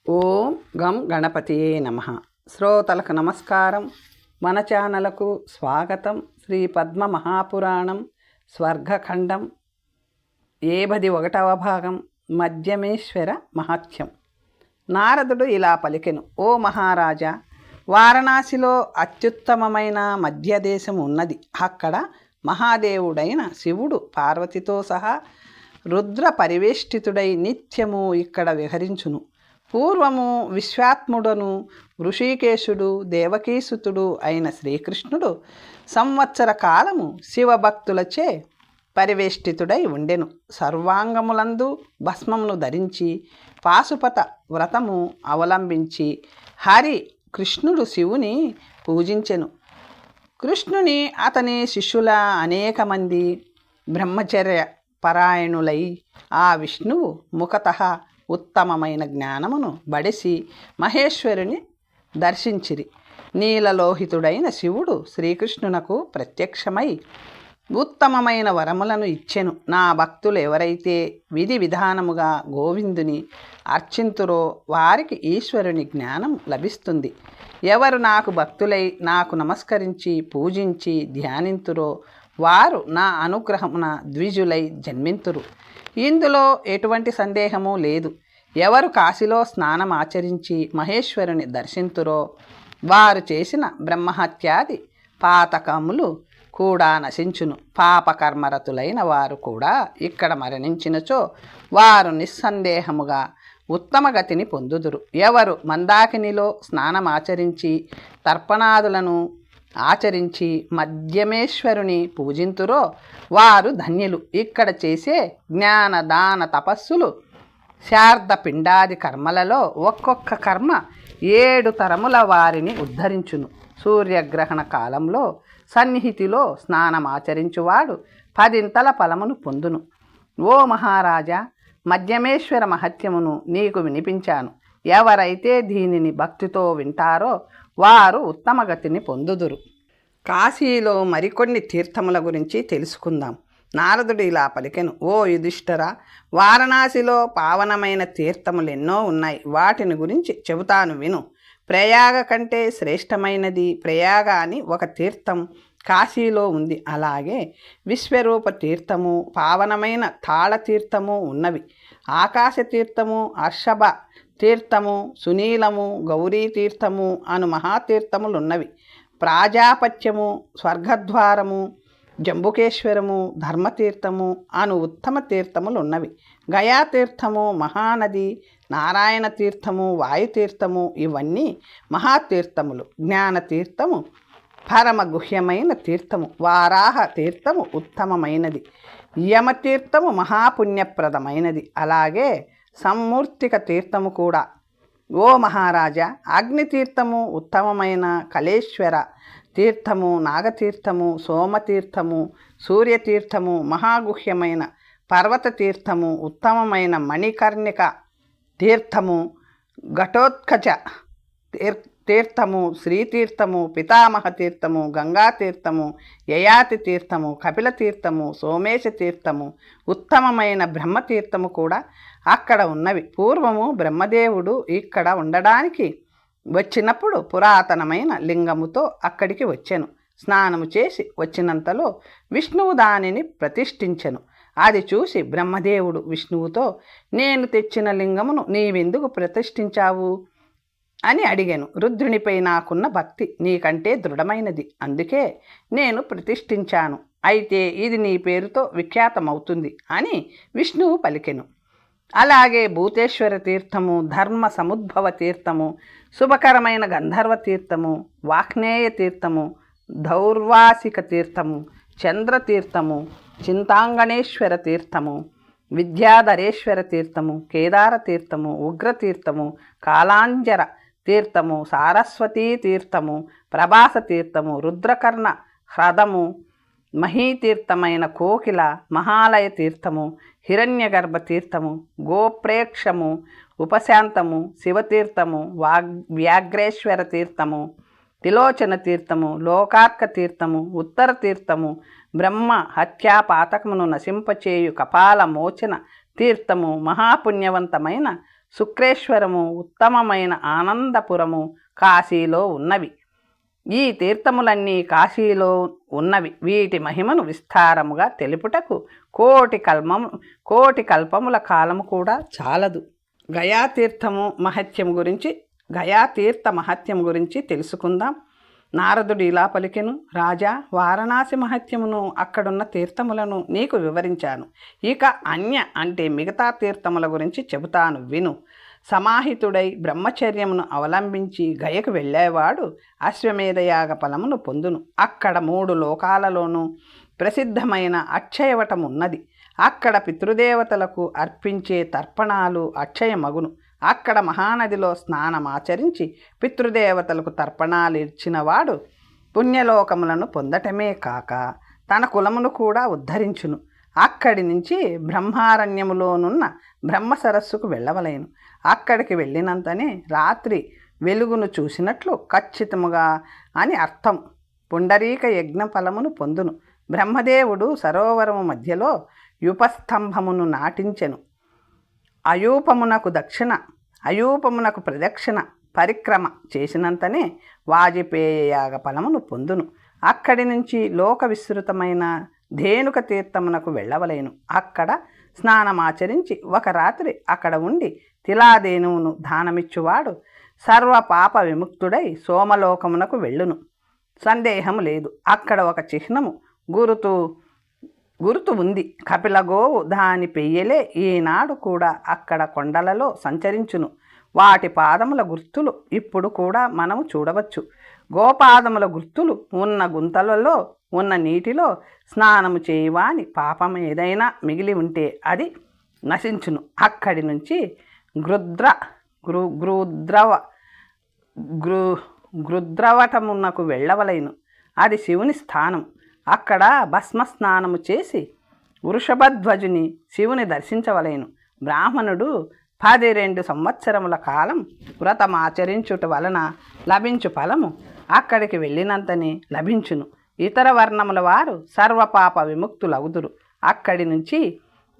ఓం గం గణపతియే నమః. శ్రోతలకు నమస్కారం. మన ఛానలకు స్వాగతం. శ్రీ పద్మ మహాపురాణం స్వర్గఖండం 71వ భాగం మధ్యమేశ్వర మహత్యం. నారదుడు ఇలా పలికెను: ఓ మహారాజా, వారణాసిలో అత్యుత్తమమైన మధ్యదేశం ఉన్నది. అక్కడ మహాదేవుడైన శివుడు పార్వతితో సహా రుద్ర పరివేష్టితుడై నిత్యము ఇక్కడ విహరించును. పూర్వము విశ్వాత్ముడను ఋషికేశుడు దేవకీసుతుడు అయిన శ్రీకృష్ణుడు సంవత్సర కాలము శివభక్తులచే పరివేష్టితుడై ఉండెను. సర్వాంగములందు భస్మమును ధరించి పాశుపత వ్రతము అవలంబించి హరి కృష్ణుడు శివుని పూజించెను. కృష్ణుని అతని శిష్యుల అనేక మంది బ్రహ్మచర్య పరాయణులై ఆ విష్ణువు ముఖతః ఉత్తమమైన జ్ఞానమును బడిసి మహేశ్వరుని దర్శించిరి. నీలలోహితుడైన శివుడు శ్రీకృష్ణునకు ప్రత్యక్షమై ఉత్తమమైన వరములను ఇచ్చెను. నా భక్తులు ఎవరైతే విధి విధానముగా గోవిందుని అర్చింతురో వారికి ఈశ్వరుని జ్ఞానం లభిస్తుంది. ఎవరు నాకు భక్తులై నాకు నమస్కరించి పూజించి ధ్యానింతురో వారు నా అనుగ్రహమున ద్విజులై జన్మింతురు. ఇందులో ఎటువంటి సందేహము లేదు. ఎవరు కాశీలో స్నానం ఆచరించి మహేశ్వరుని దర్శింతురో వారు చేసిన బ్రహ్మహత్యాది పాతకములు కూడా నశించును. పాపకర్మరతులైన వారు కూడా ఇక్కడ మరణించినచో వారు నిస్సందేహముగా ఉత్తమగతిని పొందుదురు. ఎవరు మందాకినిలో స్నానమాచరించి తర్పణాదులను ఆచరించి మధ్యమేశ్వరుని పూజింతురో వారు ధన్యులు. ఇక్కడ చేసే జ్ఞాన దాన తపస్సులు శార్ద పిండాది కర్మలలో ఒక్కొక్క కర్మ 7 తరముల వారిని ఉద్ధరించును. సూర్యగ్రహణ కాలంలో సన్నిహితిలో స్నానమాచరించువాడు 10 ఫలమును పొందును. ఓ మహారాజా, మధ్యమేశ్వర మహత్యమును నీకు వినిపించాను. ఎవరైతే దీనిని భక్తితో వింటారో వారు ఉత్తమగతిని పొందుదురు. కాశీలో మరికొన్ని తీర్థముల గురించి తెలుసుకుందాం. నారదుడు ఇలా పలికెను: ఓ యుధిష్ఠిరా, వారణాసిలో పావనమైన తీర్థములు ఎన్నో ఉన్నాయి. వాటిని గురించి చెబుతాను విను. ప్రయాగ కంటే శ్రేష్టమైనది ప్రయాగ అని ఒక తీర్థం కాశీలో ఉంది. అలాగే విశ్వరూప తీర్థము, పావనమైన తాళ తీర్థము ఉన్నవి. ఆకాశ తీర్థము, అర్షభ తీర్థము, సునీలము, గౌరీ తీర్థము అను మహాతీర్థములున్నవి. ప్రాజాపత్యము, స్వర్గద్వారము, జంబుకేశ్వరము, ధర్మతీర్థము అను ఉత్తమ తీర్థములు ఉన్నవి. గయాతీర్థము, మహానది, నారాయణ తీర్థము, వాయుతీర్థము ఇవన్నీ మహాతీర్థములు. జ్ఞానతీర్థము పరమగుహ్యమైన తీర్థము. వారాహ తీర్థము ఉత్తమమైనది. యమతీర్థము మహాపుణ్యప్రదమైనది. అలాగే సమ్మూర్తిక తీర్థము కూడా. ఓ మహారాజా, అగ్నితీర్థము ఉత్తమమైన కలేశ్వర తీర్థము, నాగతీర్థము, సోమతీర్థము, సూర్యతీర్థము, మహాగుహ్యమైన పర్వత తీర్థము, ఉత్తమమైన మణికర్ణిక తీర్థము, ఘటోత్కచ తీర్థము, శ్రీతీర్థము, పితామహ తీర్థము, గంగాతీర్థము, యయాతి తీర్థము, కపిల తీర్థము, సోమేశ తీర్థము, ఉత్తమమైన బ్రహ్మతీర్థము కూడా అక్కడ ఉన్నవి. పూర్వము బ్రహ్మదేవుడు ఇక్కడ ఉండడానికి వచ్చినప్పుడు పురాతనమైన లింగముతో అక్కడికి వచ్చెను. స్నానము చేసి వచ్చినంతలో విష్ణువు దానిని ప్రతిష్ఠించెను. అది చూసి బ్రహ్మదేవుడు విష్ణువుతో, నేను తెచ్చిన లింగమును నీవెందుకు ప్రతిష్ఠించావు అని అడిగాను. రుద్రునిపై నాకున్న భక్తి నీకంటే దృఢమైనది, అందుకే నేను ప్రతిష్ఠించాను. అయితే ఇది నీ పేరుతో విఖ్యాతమవుతుంది అని విష్ణువు పలికెను. అలాగే భూతేశ్వర తీర్థము, ధర్మ సముద్భవ తీర్థము, శుభకరమైన గంధర్వ తీర్థము, వాక్నేయ తీర్థము, దౌర్వాసిక తీర్థము, చంద్రతీర్థము, చింతాంగణేశ్వర తీర్థము, విద్యాధరేశ్వర తీర్థము, కేదార తీర్థము, ఉగ్రతీర్థము, కాలాంజర తీర్థము, సారస్వతీ తీర్థము, ప్రభాస తీర్థము, రుద్రకర్ణ హ్రదము, మహీతీర్థమైన కోకిల, మహాలయ తీర్థము, హిరణ్యగర్భ తీర్థము, గోప్రేక్షము, ఉపశాంతము, శివతీర్థము, వ్యాఘ్రేశ్వర తీర్థము, తిలోచన తీర్థము, లోకార్క తీర్థము, ఉత్తర తీర్థము, బ్రహ్మ హత్యా పాతకమును నశింపచేయు కపాల మోచన తీర్థము, మహాపుణ్యవంతమైన శుక్రేశ్వరము, ఉత్తమమైన ఆనందపురము కాశీలో ఉన్నవి. ఈ తీర్థములన్నీ కాశీలో ఉన్నవి. వీటి మహిమను విస్తారముగా తెలుపుటకు కోటి కల్పముల కాలము కూడా చాలదు. గయాతీర్థ మహత్యము గురించి తెలుసుకుందాం. నారదుడు ఇలా పలికెను: రాజా, వారణాసి మహత్యమును, అక్కడున్న తీర్థములను నీకు వివరించాను. ఇక మిగతా తీర్థముల గురించి చెబుతాను, విను. సమాహితుడై బ్రహ్మచర్యమును అవలంబించి గయకు వెళ్ళేవాడు అశ్వమేధయాగ ఫలమును పొందును. అక్కడ 3 లోకాలలోనూ ప్రసిద్ధమైన అక్షయవటం ఉన్నది. అక్కడ పితృదేవతలకు అర్పించే తర్పణాలు అక్షయమగును. అక్కడ మహానదిలో స్నానమాచరించి పితృదేవతలకు తర్పణాలు ఇచ్చినవాడు పుణ్యలోకములను పొందటమే కాక తన కులమును కూడా ఉద్ధరించును. అక్కడి నుంచి బ్రహ్మారణ్యములోనున్న బ్రహ్మ సరస్సుకు వెళ్ళవలేను. అక్కడికి వెళ్ళినంతనే రాత్రి వెలుగును చూసినట్లు ఖచ్చితముగా అని అర్థం. పుండరీక యజ్ఞ ఫలమును పొందును. బ్రహ్మదేవుడు సరోవరము మధ్యలో యూపస్తంభమును నాటించెను. అయూపమునకు ప్రదక్షిణ పరిక్రమ చేసినంతనే వాజపేయ యాగ ఫలమును పొందును. అక్కడి నుంచి లోక విస్తృతమైన ధేనుక తీర్థమునకు వెళ్ళవలేను. అక్కడ స్నానమాచరించి ఒక రాత్రి అక్కడ ఉండి తిలాదేనువును దానమిచ్చువాడు సర్వ పాప విముక్తుడై సోమలోకమునకు వెళ్ళును. సందేహము లేదు. అక్కడ ఒక చిహ్నము గురుతు ఉంది. కపిలగోవు దాని పెయ్యలే ఈనాడు కూడా అక్కడ కొండలలో సంచరించును. వాటి పాదముల గుర్తులు ఇప్పుడు కూడా మనము చూడవచ్చు. గోపాదముల గుర్తులు ఉన్న గుంతలలో ఉన్న నీటిలో స్నానము చేయువాని పాపం ఏదైనా మిగిలి ఉంటే అది నశించును. అక్కడి నుంచి గృద్రవటమునకు వెళ్ళవలెను. అది శివుని స్థానం. అక్కడ భస్మ స్నానము చేసి వృషభధ్వజుని శివుని దర్శించవలెను. బ్రాహ్మణుడు 12 సంవత్సరముల కాలం వ్రతమాచరించుట వలన లభించు ఫలము అక్కడికి వెళ్ళినంతనే లభించును. ఇతర వర్ణముల వారు సర్వపాప విముక్తులగుదురు. అక్కడి నుంచి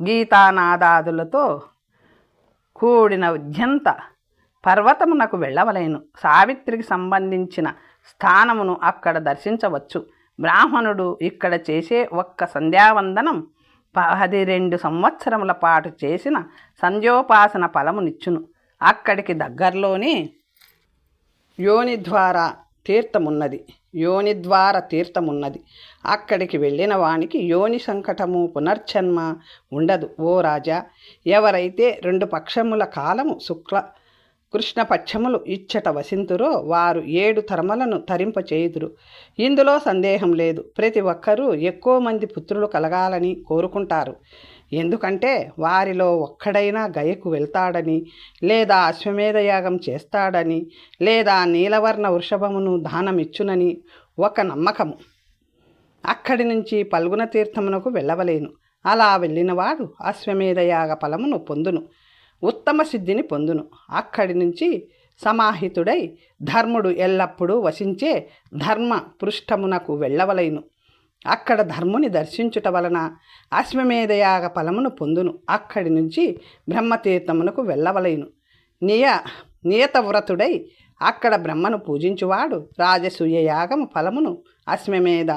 గీతానాదాదులతో కూడిన ఉద్యంత పర్వతమునకు వెళ్ళవలెను. సావిత్రికి సంబంధించిన స్థానమును అక్కడ దర్శించవచ్చు. బ్రాహ్మణుడు ఇక్కడ చేసే ఒక్క సంధ్యావందనం 12 సంవత్సరముల పాటు చేసిన సంధ్యోపాసన ఫలమునిచ్చును. అక్కడికి దగ్గరలోనే యోనిద్వార తీర్థమున్నది. అక్కడికి వెళ్ళిన వానికి యోని సంకటము పునర్జన్మ ఉండదు. ఓ రాజా, ఎవరైతే 2 పక్షముల కాలము కృష్ణపక్షములు ఇచ్చట వసింతురో వారు 7 తరములను తరింపచేయుదురు. ఇందులో సందేహం లేదు. ప్రతి ఒక్కరూ ఎక్కువ మంది పుత్రులు కలగాలని కోరుకుంటారు. ఎందుకంటే వారిలో ఒక్కడైనా గయకు వెళ్తాడని, లేదా అశ్వమేధయాగం చేస్తాడని, లేదా నీలవర్ణ వృషభమును దానమిచ్చునని ఒక నమ్మకము. అక్కడి నుంచి పల్గుణ తీర్థమునకు వెళ్ళవలేను. అలా వెళ్ళినవాడు అశ్వమేధయాగ ఫలమును పొందును. ఉత్తమ సిద్ధిని పొందును. అక్కడి నుంచి సమాహితుడై ధర్ముడు ఎల్లప్పుడూ వసించే ధర్మ పృష్ఠమునకు వెళ్ళవలెను. అక్కడ ధర్ముని దర్శించుట వలన అశ్వమేధయాగ ఫలమును పొందును. అక్కడి నుంచి బ్రహ్మతీర్థమునకు వెళ్ళవలెను. నియతవ్రతుడై అక్కడ బ్రహ్మను పూజించువాడు రాజసూయ యాగము ఫలమును అశ్వమేధ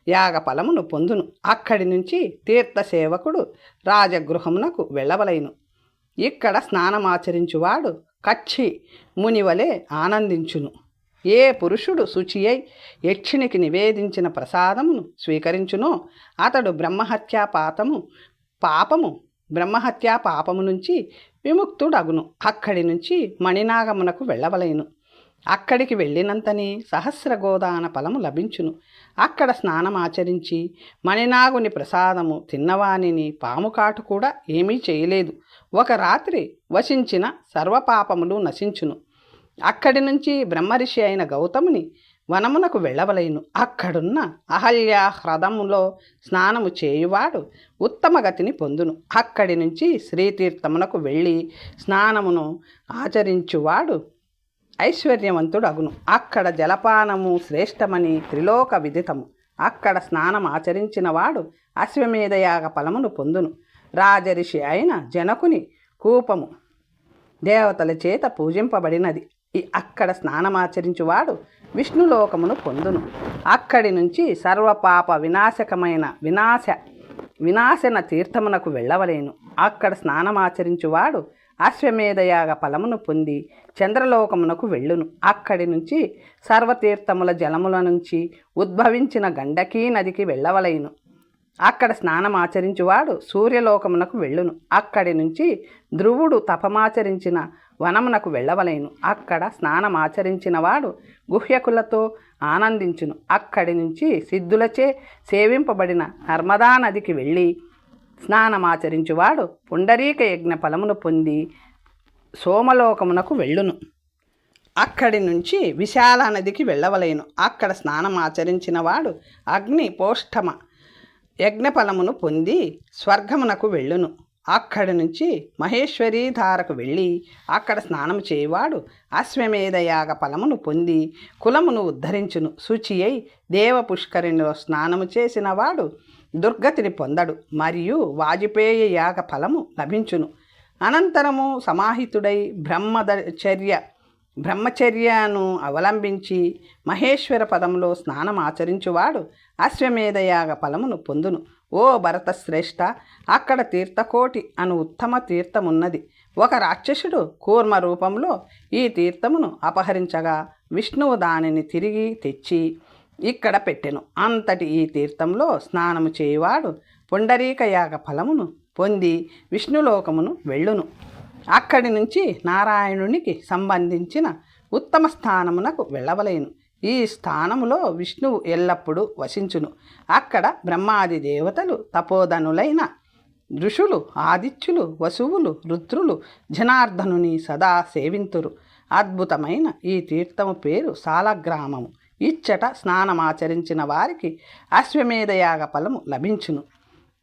యాగ ఫలమును పొందును. అక్కడి నుంచి తీర్థసేవకుడు రాజగృహమునకు వెళ్ళవలెను. ఇక్కడ స్నానమాచరించువాడు కచ్చి మునివలే ఆనందించును. ఏ పురుషుడు శుచి అయి యక్షినికి నివేదించిన ప్రసాదమును స్వీకరించునో అతడు బ్రహ్మహత్యా పాపము నుంచి విముక్తుడగును. అక్కడి నుంచి మణినాగమునకు వెళ్ళవలెను. అక్కడికి వెళ్ళినంతనే సహస్రగోదాన ఫలము లభించును. అక్కడ స్నానమాచరించి మణినాగుని ప్రసాదము తిన్నవానిని పాముకాటు కూడా ఏమీ చేయలేదు. ఒక రాత్రి వసించిన సర్వపాపములు నశించును. అక్కడి నుంచి బ్రహ్మర్షి అయిన గౌతముని వనమునకు వెళ్ళవలెను. అక్కడున్న అహల్యా హ్రదములో స్నానము చేయువాడు ఉత్తమ గతిని పొందును. అక్కడి నుంచి శ్రీతీర్థమునకు వెళ్ళి స్నానమును ఆచరించువాడు ఐశ్వర్యవంతుడు అగును. అక్కడ జలపానము శ్రేష్టమని త్రిలోక విదితము. అక్కడ స్నానం ఆచరించిన వాడు అశ్వమేధయాగ ఫలమును పొందును. రాజరిషి అయిన జనకుని కూపము దేవతల చేత పూజింపబడినది. అక్కడ స్నానమాచరించువాడు విష్ణులోకమును పొందును. అక్కడి నుంచి సర్వపాప వినాశకమైన వినాశన తీర్థమునకు వెళ్ళవలేను. అక్కడ స్నానమాచరించువాడు అశ్వమేధయాగ ఫలమును పొంది చంద్రలోకమునకు వెళ్ళును. అక్కడి నుంచి సర్వతీర్థముల జలముల నుంచి ఉద్భవించిన గండకీ నదికి వెళ్ళవలేను. అక్కడ స్నానమాచరించువాడు సూర్యలోకమునకు వెళ్ళును. అక్కడి నుంచి ధ్రువుడు తపమాచరించిన వనమునకు వెళ్ళవలేను. అక్కడ స్నానమాచరించిన వాడు గుహ్యకులతో ఆనందించును. అక్కడి నుంచి సిద్ధులచే సేవింపబడిన నర్మదా నదికి వెళ్ళి స్నానమాచరించువాడు పుండరీక యజ్ఞ ఫలమును పొంది సోమలోకమునకు వెళ్ళును. అక్కడి నుంచి విశాల నదికి వెళ్ళవలేను. అక్కడ స్నానమాచరించిన వాడు అగ్ని పోష్టమ యజ్ఞఫలమును పొంది స్వర్గమునకు వెళ్ళును. అక్కడి నుంచి మహేశ్వరీ ధారకు వెళ్ళి అక్కడ స్నానము చేయువాడు అశ్వమేధయాగ ఫలమును పొంది కులమును ఉద్ధరించును. శుచి అయి దేవ పుష్కరిణిలో స్నానము చేసిన వాడు దుర్గతిని పొందడు మరియు వాజపేయ యాగ ఫలము లభించును. అనంతరము సమాహితుడై బ్రహ్మచర్యను అవలంబించి మహేశ్వర పదములో స్నానం ఆచరించువాడు అశ్వమేధయాగ ఫలమును పొందును. ఓ భరతశ్రేష్ఠ, అక్కడ తీర్థకోటి అను ఉత్తమ తీర్థమున్నది. ఒక రాక్షసుడు కూర్మ రూపంలో ఈ తీర్థమును అపహరించగా విష్ణువు దానిని తిరిగి తెచ్చి ఇక్కడ పెట్టెను. అంతటి ఈ తీర్థంలో స్నానము చేయువాడు పుండరీక యాగ ఫలమును పొంది విష్ణులోకమును వెళ్ళును. అక్కడి నుంచి నారాయణునికి సంబంధించిన ఉత్తమ స్థానమునకు వెళ్ళవలేను. ఈ స్థానములో విష్ణువు ఎల్లప్పుడూ వసించును. అక్కడ బ్రహ్మాది దేవతలు తపోధనులైన ఋషులు ఆదిత్యులు వసువులు రుద్రులు జనార్దనుని సదా సేవింతురు. అద్భుతమైన ఈ తీర్థము పేరు సాలగ్రామము. ఇచ్చట స్నానమాచరించిన వారికి అశ్వమేధయాగ ఫలము లభించును.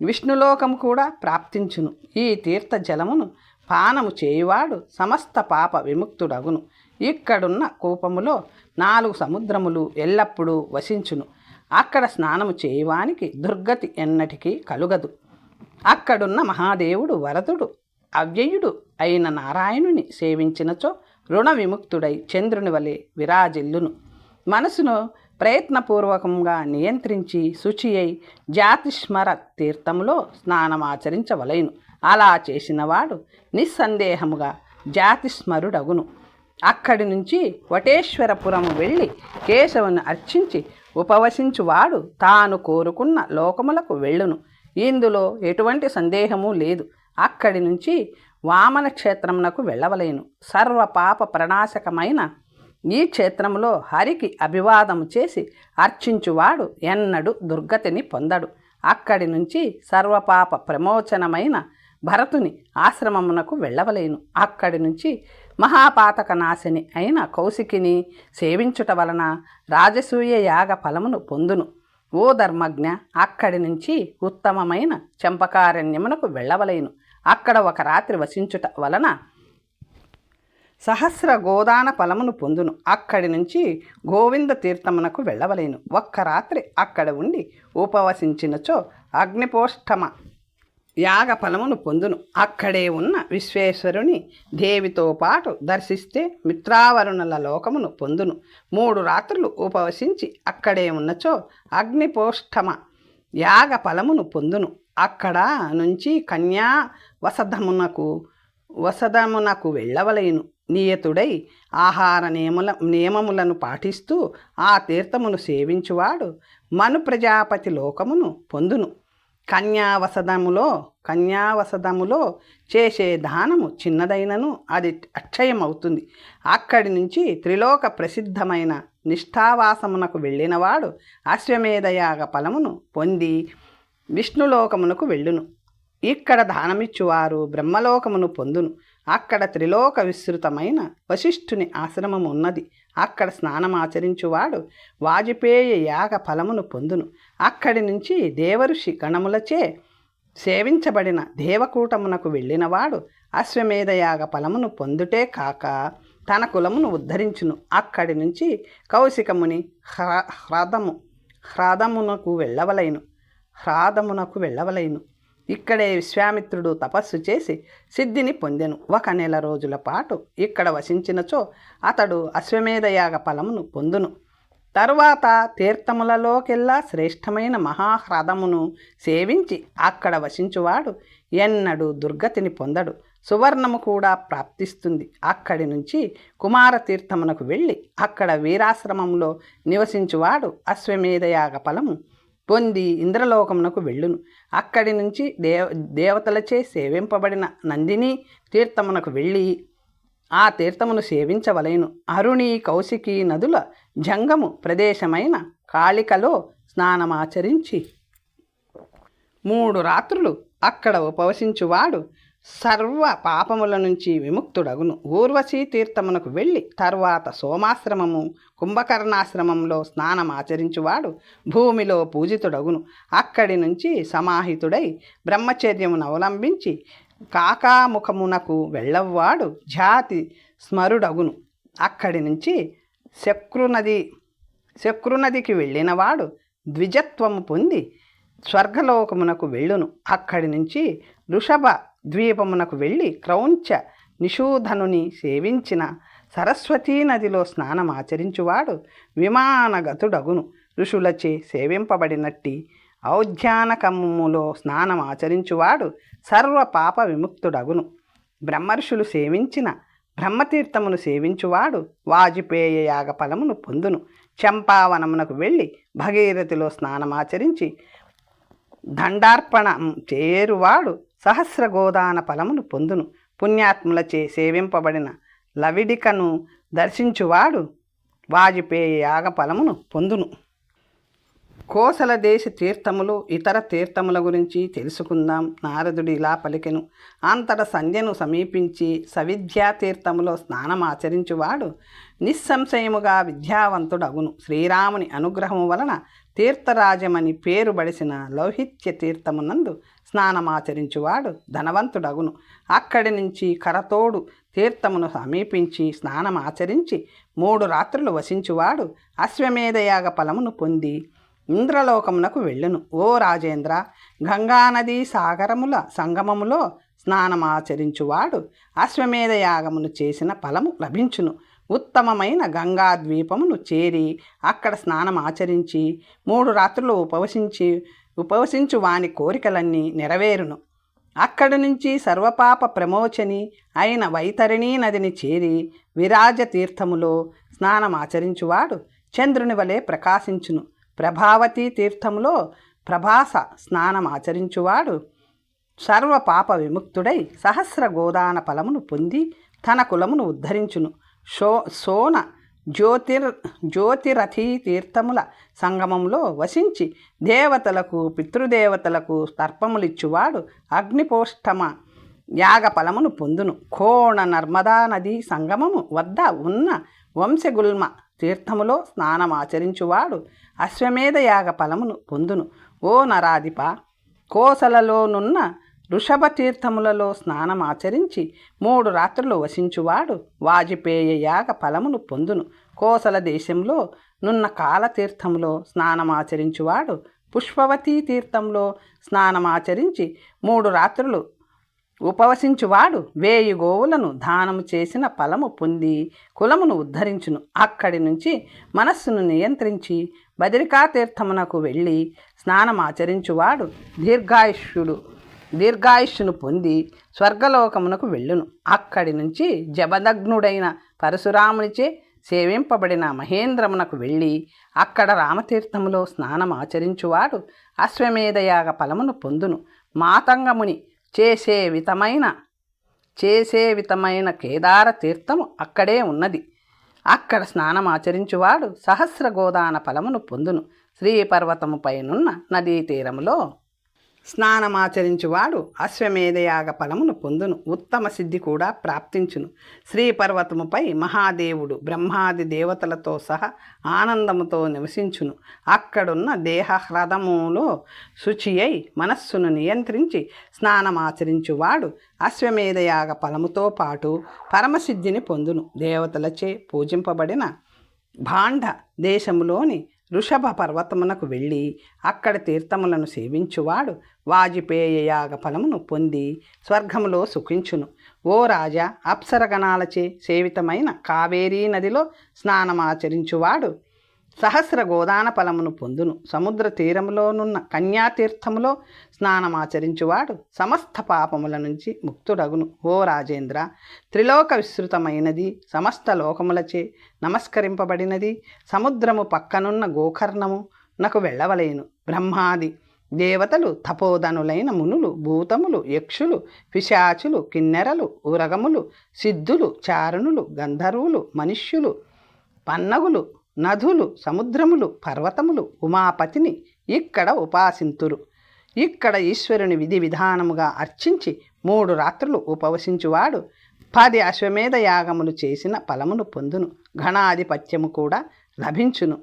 విష్ణులోకము కూడా ప్రాప్తించును. ఈ తీర్థ జలమును పానము చేయువాడు సమస్త పాప విముక్తుడగును. ఇక్కడున్న కూపములో 4 సముద్రములు ఎల్లప్పుడూ వసించును. అక్కడ స్నానము చేయువానికి దుర్గతి ఎన్నటికీ కలుగదు. అక్కడున్న మహాదేవుడు వరదుడు అవ్యయుడు అయిన నారాయణుని సేవించినచో రుణ విముక్తుడై చంద్రుని వలె విరాజిల్లును. మనసును ప్రయత్నపూర్వకంగా నియంత్రించి శుచి అయి జాతిస్మర తీర్థములో స్నానమాచరించవలెను. అలా చేసినవాడు నిస్సందేహముగా జాతిస్మరుడగును. అక్కడి నుంచి వటేశ్వరపురము వెళ్ళి కేశవుని అర్చించి ఉపవసించువాడు తాను కోరుకున్న లోకములకు వెళ్ళును. ఇందులో ఎటువంటి సందేహము లేదు. అక్కడి నుంచి వామన క్షేత్రమునకు వెళ్ళవలేను. సర్వ పాప ప్రణాశకమైన ఈ క్షేత్రంలో హరికి అభివాదము చేసి అర్చించువాడు ఎన్నడూ దుర్గతిని పొందడు. అక్కడి నుంచి సర్వపాప ప్రమోచనమైన భరతుని ఆశ్రమమునకు వెళ్ళవలేను. అక్కడి నుంచి మహాపాతక నాశిని అయిన కౌశికిని సేవించుట వలన రాజసూయ యాగ ఫలమును పొందును. ఓ ధర్మజ్ఞ, అక్కడి నుంచి ఉత్తమమైన చంపకారణ్యమునకు వెళ్ళవలేను. అక్కడ ఒక రాత్రి వసించుట వలన సహస్ర గోదాన ఫలమును పొందును. అక్కడి నుంచి గోవింద తీర్థమునకు వెళ్ళవలేను. ఒక్క రాత్రి అక్కడ ఉండి ఉపవసించినచో అగ్నిపోష్టమ యాగ ఫలమును పొందును. అక్కడే ఉన్న విశ్వేశ్వరుని దేవితో పాటు దర్శిస్తే మిత్రావరుణుల లోకమును పొందును. 3 రాత్రులు ఉపవసించి అక్కడే ఉన్నచో అగ్నిపోష్టమ యాగ ఫలమును పొందును. అక్కడ నుంచి కన్యా వసదమునకు వెళ్ళవలేను. నియతుడై ఆహార నియమములను పాటిస్తూ ఆ తీర్థమును సేవించువాడు మను ప్రజాపతి లోకమును పొందును. కన్యావసదములో చేసే దానము చిన్నదైనను అది అక్షయమవుతుంది. అక్కడి నుంచి త్రిలోక ప్రసిద్ధమైన నిష్ఠావాసమునకు వెళ్ళినవాడు అశ్వమేధయాగ ఫలమును పొంది విష్ణులోకమునకు వెళ్ళును. ఇక్కడ దానమిచ్చువారు బ్రహ్మలోకమును పొందును. అక్కడ త్రిలోక విస్తృతమైన వశిష్ఠుని ఆశ్రమము ఉన్నది. అక్కడ స్నానమాచరించువాడు వాజపేయ యాగ ఫలమును పొందును. అక్కడి నుంచి దేవఋషి గణములచే సేవించబడిన దేవకూటమునకు వెళ్ళినవాడు అశ్వమేధయాగ ఫలమును పొందుటే కాక తన కులమును ఉద్ధరించును. అక్కడి నుంచి కౌశికముని హ్రాదమునకు వెళ్ళవలెను. ఇక్కడే విశ్వామిత్రుడు తపస్సు చేసి సిద్ధిని పొందెను. 1 నెల రోజుల పాటు ఇక్కడ వసించినచో అతడు అశ్వమేధయాగ ఫలమును పొందును. తరువాత తీర్థములలోకెల్లా శ్రేష్టమైన మహాహ్రదమును సేవించి అక్కడ వసించువాడు ఎన్నడూ దుర్గతిని పొందడు. సువర్ణము కూడా ప్రాప్తిస్తుంది. అక్కడి నుంచి కుమారతీర్థమునకు వెళ్ళి అక్కడ వీరాశ్రమంలో నివసించువాడు అశ్వమేధయాగ ఫలము పొంది ఇంద్రలోకమునకు వెళ్ళును. అక్కడి నుంచి దేవతలచే సేవింపబడిన నందిని తీర్థమునకు వెళ్ళి ఆ తీర్థమును సేవించవలెను. అరుణి కౌశికి నదుల జంగము ప్రదేశమైన కాళికలో స్నానమాచరించి 3 రాత్రులు అక్కడ ఉపవసించువాడు సర్వ పాపముల నుంచి విముక్తుడగును. ఊర్వశీ తీర్థమునకు వెళ్ళి తర్వాత సోమాశ్రమము కుంభకర్ణాశ్రమంలో స్నానమాచరించువాడు భూమిలో పూజితుడగును. అక్కడి నుంచి సమాహితుడై బ్రహ్మచర్యమును అవలంబించి కాకాముఖమునకు వెళ్ళవాడు జాతి స్మరుడగును. అక్కడి నుంచి శక్రునదికి వెళ్ళినవాడు ద్విజత్వము పొంది స్వర్గలోకమునకు వెళ్ళును. అక్కడి నుంచి ఋషభ ద్వీపమునకు వెళ్ళి క్రౌంచ నిషూధనుని సేవించిన సరస్వతీ నదిలో స్నానమాచరించువాడు విమానగతుడగును. ఋషులచే సేవింపబడినట్టి ఔద్యానకములో స్నానమాచరించువాడు సర్వ పాప విముక్తుడగును. బ్రహ్మర్షులు సేవించిన బ్రహ్మతీర్థమును సేవించువాడు వాజపేయ యాగ ఫలమును పొందును. చంపావనమునకు వెళ్ళి భగీరథిలో స్నానమాచరించి దండార్పణం చేరువాడు సహస్రగోదాన ఫలమును పొందును. పుణ్యాత్ములచే సేవింపబడిన లవిడికను దర్శించువాడు వాజపేయ యాగ ఫలమును పొందును. కోసల దేశ తీర్థములు ఇతర తీర్థముల గురించి తెలుసుకుందాం. నారదుడు ఇలా పలికెను. అంతట సంధ్యను సమీపించి సవిద్యా తీర్థములో స్నానమాచరించువాడు నిస్సంశయముగా విద్యావంతుడగును. శ్రీరాముని అనుగ్రహము వలన తీర్థరాజమని పేరు బడిసిన లౌహిత్య తీర్థమునందు స్నానమాచరించువాడు ధనవంతుడగును. అక్కడి నుంచి కరతోడు తీర్థమును సమీపించి స్నానమాచరించి 3 రాత్రులు వసించువాడు అశ్వమేధయాగ ఫలమును పొంది ఇంద్రలోకమునకు వెళ్ళును. ఓ రాజేంద్ర, గంగానదీ సాగరముల సంగమములో స్నానమాచరించువాడు అశ్వమేధయాగమును చేసిన ఫలము లభించును. ఉత్తమమైన గంగా ద్వీపమును చేరి అక్కడ స్నానమాచరించి 3 రాత్రులు ఉపవసించు వాని కోరికలన్నీ నెరవేరును. అక్కడి నుంచి సర్వపాప ప్రమోచని అయిన వైతరిణీ నదిని చేరి విరాజ తీర్థములో స్నానమాచరించువాడు చంద్రుని వలె ప్రకాశించును. ప్రభావతీ తీర్థములో ప్రభాస స్నానమాచరించువాడు సర్వ పాప విముక్తుడై సహస్ర గోదాన ఫలమును పొంది తన కులమును ఉద్ధరించును. సోన జ్యోతిరథీ తీర్థముల సంగమంలో వసించి దేవతలకు పితృదేవతలకు తర్పములిచ్చువాడు అగ్నిపోష్టమ యాగ ఫలమును పొందును. కోణ నర్మదా నదీ సంగమము వద్ద ఉన్న వంశగుల్మ తీర్థములో స్నానమాచరించువాడు అశ్వమేధ యాగ ఫలమును పొందును. ఓ నరాధిప, కోసలలోనున్న ఋషభ తీర్థములలో స్నానమాచరించి 3 రాత్రులు వసించువాడు వాజపేయ యాగ ఫలమును పొందును. కోసల దేశంలో నున్న కాలతీర్థములో స్నానమాచరించువాడు పుష్పవతీ తీర్థంలో స్నానమాచరించి 3 రాత్రులు ఉపవసించువాడు 1000 గోవులను దానము చేసిన ఫలము పొంది కులమును ఉద్ధరించును. అక్కడి నుంచి మనస్సును నియంత్రించి బదరికాతీర్థమునకు వెళ్ళి స్నానమాచరించువాడు దీర్ఘాయుష్యును పొంది స్వర్గలోకమునకు వెళ్ళును. అక్కడి నుంచి జబదగ్నుడైన పరశురామునిచే సేవింపబడిన మహేంద్రమునకు వెళ్ళి అక్కడ రామతీర్థములో స్నానమాచరించువాడు అశ్వమేధయాగ ఫలమును పొందును. మాతంగముని చేసే వితమైన కేదార తీర్థము అక్కడే ఉన్నది. అక్కడ స్నానమాచరించువాడు సహస్రగోదాన ఫలమును పొందును. శ్రీపర్వతముపైనున్న నదీ తీరములో స్నానమాచరించువాడు అశ్వమేధయాగ ఫలమును పొందును. ఉత్తమ సిద్ధి కూడా ప్రాప్తించును. శ్రీపర్వతముపై మహాదేవుడు బ్రహ్మాది దేవతలతో సహా ఆనందముతో నివసించును. అక్కడున్న దేహహ్రదములో శుచి అయి మనస్సును నియంత్రించి స్నానమాచరించువాడు అశ్వమేధయాగ ఫలముతో పాటు పరమసిద్ధిని పొందును. దేవతలచే పూజింపబడిన భాండ దేశములోని ఋషభ పర్వతమునకు వెళ్ళి అక్కడ తీర్థములను సేవించువాడు వాజపేయ యాగ ఫలమును పొంది స్వర్గములో సుఖించును. ఓ రాజా, అప్సరగణాలచే సేవితమైన కావేరీ నదిలో స్నానమాచరించువాడు సహస్ర గోదాన ఫలమును పొందును. సముద్ర తీరములోనున్న కన్యాతీర్థములో స్నానమాచరించువాడు సమస్త పాపముల నుంచి ముక్తుడగును. ఓ రాజేంద్ర, త్రిలోక విస్తృతమైనది, సమస్త లోకములచే నమస్కరింపబడినది సముద్రము పక్కనున్న గోకర్ణము నకు వెళ్ళవలేను. బ్రహ్మాది దేవతలు, తపోధనులైన మునులు, భూతములు, యక్షులు, పిశాచులు, కిన్నెరలు, ఉరగములు, సిద్ధులు, చారుణులు, గంధర్వులు, మనుష్యులు, పన్నగులు, నదులు, సముద్రములు, పర్వతములు ఉమాపతిని ఇక్కడ ఉపాసింతురు. ఇక్కడ ఈశ్వరుని విధి విధానముగా అర్చించి 3 రాత్రులు ఉపవసించువాడు 10 అశ్వమేధ యాగములు చేసిన ఫలమును పొందును. ఘనాధిపత్యము కూడా లభించును.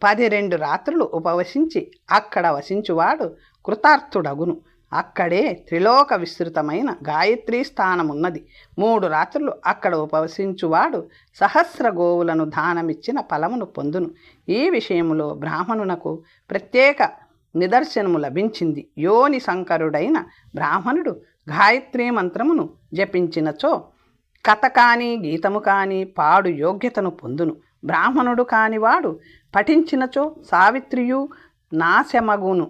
12 రాత్రులు ఉపవసించి అక్కడ వసించువాడు కృతార్థుడగును. అక్కడే త్రిలోక విస్తృతమైన గాయత్రీ స్థానమున్నది. 3 రాత్రులు అక్కడ ఉపవసించువాడు సహస్ర గోవులను దానమిచ్చిన ఫలమును పొందును. ఈ విషయములో బ్రాహ్మణునకు ప్రత్యేక నిదర్శనము లభించింది. యోని శంకరుడైన బ్రాహ్మణుడు గాయత్రీ మంత్రమును జపించినచో కథ కానీ గీతము కానీ పాడు యోగ్యతను పొందును. బ్రాహ్మణుడు కానివాడు పఠించినచో సావిత్రియు నాశమగును.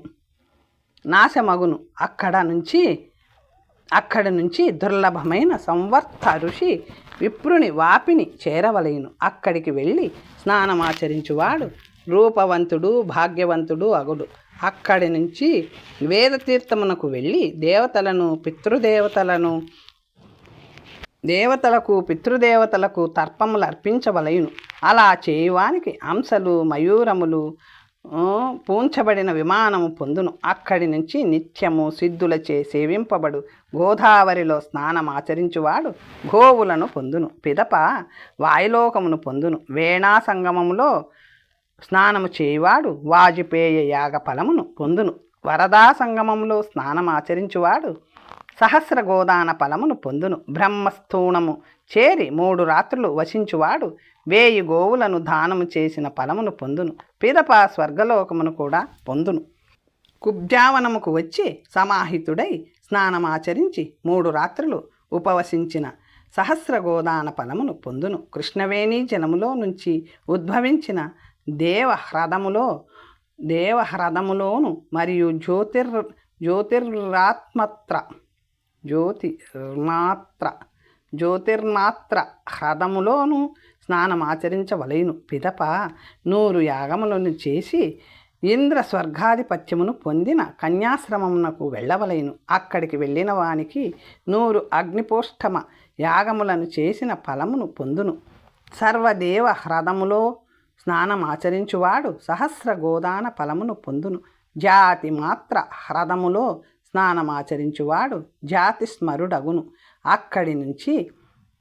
అక్కడ నుంచి దుర్లభమైన సంవర్త ఋషి విప్రుని వాపిని చేరవలేను. అక్కడికి వెళ్ళి స్నానమాచరించువాడు రూపవంతుడు, భాగ్యవంతుడు అగుడు. అక్కడి నుంచి వేదతీర్థమునకు వెళ్ళి పితృదేవతలకు తర్పములు అర్పించవలయును. అలా చేయువానికి అంశలు, మయూరములు పూంచబడిన విమానము పొందును. అక్కడి నుంచి నిత్యము సిద్ధులచే సేవింపబడు గోదావరిలో స్నానమాచరించువాడు గోవులను పొందును. పిదప వాయులోకమును పొందును. వేణా సంగమములో స్నానము చేయువాడు వాజపేయ యాగ ఫలమును పొందును. వరదా సంగమంలో స్నానమాచరించువాడు సహస్ర గోదాన ఫలమును పొందును. బ్రహ్మస్థూణము చేరి 3 రాత్రులు వసించువాడు 1000 గోవులను దానము చేసిన ఫలమును పొందును. పిదప స్వర్గలోకమును కూడా పొందును. కుబ్జావనముకు వచ్చి సమాహితుడై స్నానమాచరించి 3 రాత్రులు ఉపవసించిన సహస్ర గోదాన ఫలమును పొందును. కృష్ణవేణి జనములో నుంచి ఉద్భవించిన దేవహ్రదములోను మరియు జ్యోతిర్మాత్ర హ్రదములోను స్నానమాచరించవలయును. పిదప 100 యాగములను చేసి ఇంద్ర స్వర్గాధిపత్యమును పొందిన కన్యాశ్రమమునకు వెళ్ళవలయును. అక్కడికి వెళ్ళిన వానికి 100 అగ్నిపోష్టమ యాగములను చేసిన ఫలమును పొందును. సర్వదేవ హ్రదములో స్నానమాచరించువాడు సహస్ర గోదాన ఫలమును పొందును. జాతి మాత్ర హ్రదములో స్నానమాచరించువాడు జాతి స్మరుడగును. అక్కడి నుంచి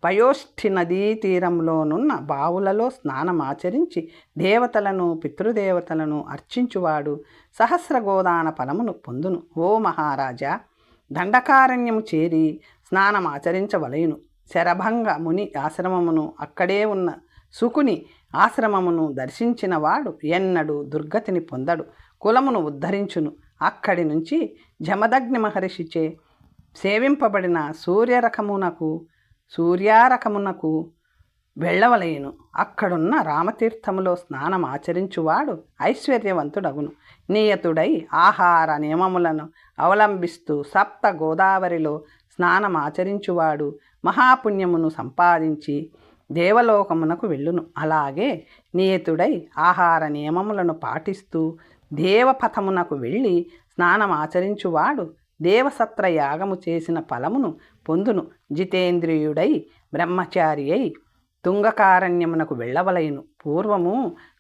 పయోష్ఠి నదీ తీరంలోనున్న బావులలో స్నానమాచరించి దేవతలను, పితృదేవతలను అర్చించువాడు సహస్ర గోదాన ఫలమును పొందును. ఓ మహారాజా, దండకారణ్యము చేరి స్నానమాచరించవలయును. శరభంగ ముని ఆశ్రమమును, అక్కడే ఉన్న సుకుని ఆశ్రమమును దర్శించిన వాడు ఎన్నడూ దుర్గతిని పొందడు, కులమును ఉద్ధరించును. అక్కడి నుంచి జమదగ్ని మహర్షిచే సేవింపబడిన సూర్యారకమునకు వెళ్ళవలయును. అక్కడున్న రామతీర్థములో స్నానమాచరించువాడు ఐశ్వర్యవంతుడగును. నియతుడై ఆహార నియమములను అవలంబిస్తూ 7 గోదావరిలో స్నానమాచరించువాడు మహాపుణ్యమును సంపాదించి దేవలోకమునకు వెళ్ళును. అలాగే నియతుడై ఆహార నియమములను పాటిస్తూ దేవపథమునకు వెళ్ళి స్నానమాచరించువాడు దేవసత్ర యాగము చేసిన ఫలమును పొందును. జితేంద్రియుడై బ్రహ్మచారి అయి తుంగకారణ్యమునకు వెళ్ళవలయును. పూర్వము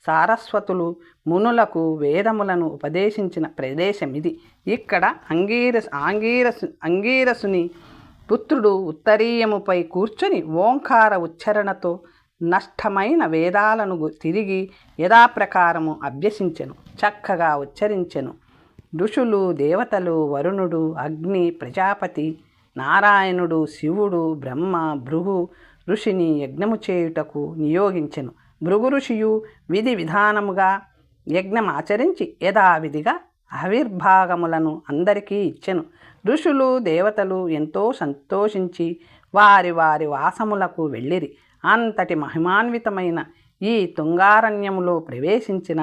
సారస్వతులు మునులకు వేదములను ఉపదేశించిన ప్రదేశమిది. ఇక్కడ అంగీరసుని పుత్రుడు ఉత్తరీయముపై కూర్చొని ఓంకార ఉచ్చరణతో నష్టమైన వేదాలను తిరిగి యథాప్రకారము అభ్యసించెను, చక్కగా ఉచ్చరించెను. ఋషులు, దేవతలు, వరుణుడు, అగ్ని, ప్రజాపతి, నారాయణుడు, శివుడు, బ్రహ్మ, భృగు ఋషిని యజ్ఞము చేయుటకు నియోగించెను. భృగు ఋషియు విధి విధానముగా యజ్ఞమాచరించి యథావిధిగా ఆవిర్భాగములను అందరికీ ఇచ్చెను. ఋషులు దేవతలు ఎంతో సంతోషించి వారి వారి వాసములకు వెళ్ళిరి. అంతటి మహిమాన్వితమైన ఈ తుంగారణ్యములో ప్రవేశించిన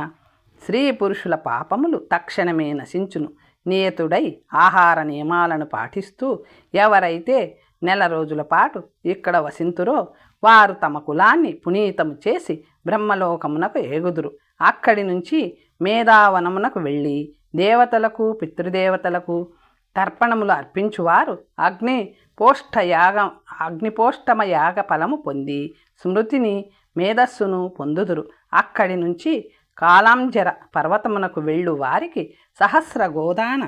స్త్రీ పురుషుల పాపములు తక్షణమే నశించును. నియతుడై ఆహార నియమాలను పాటిస్తూ ఎవరైతే నెల రోజుల పాటు ఇక్కడ వసింతురో వారు తమ కులాన్ని పునీతము చేసి బ్రహ్మలోకమునకు ఎగుదురు. అక్కడి నుంచి మేధావనమునకు వెళ్ళి దేవతలకు పితృదేవతలకు తర్పణములు అర్పించువారు అగ్నిపోష్టమ యాగ ఫలము పొంది స్మృతిని మేధస్సును పొందుదురు. అక్కడి నుంచి కాలాంజర పర్వతమునకు వెళ్ళు వారికి సహస్ర గోదాన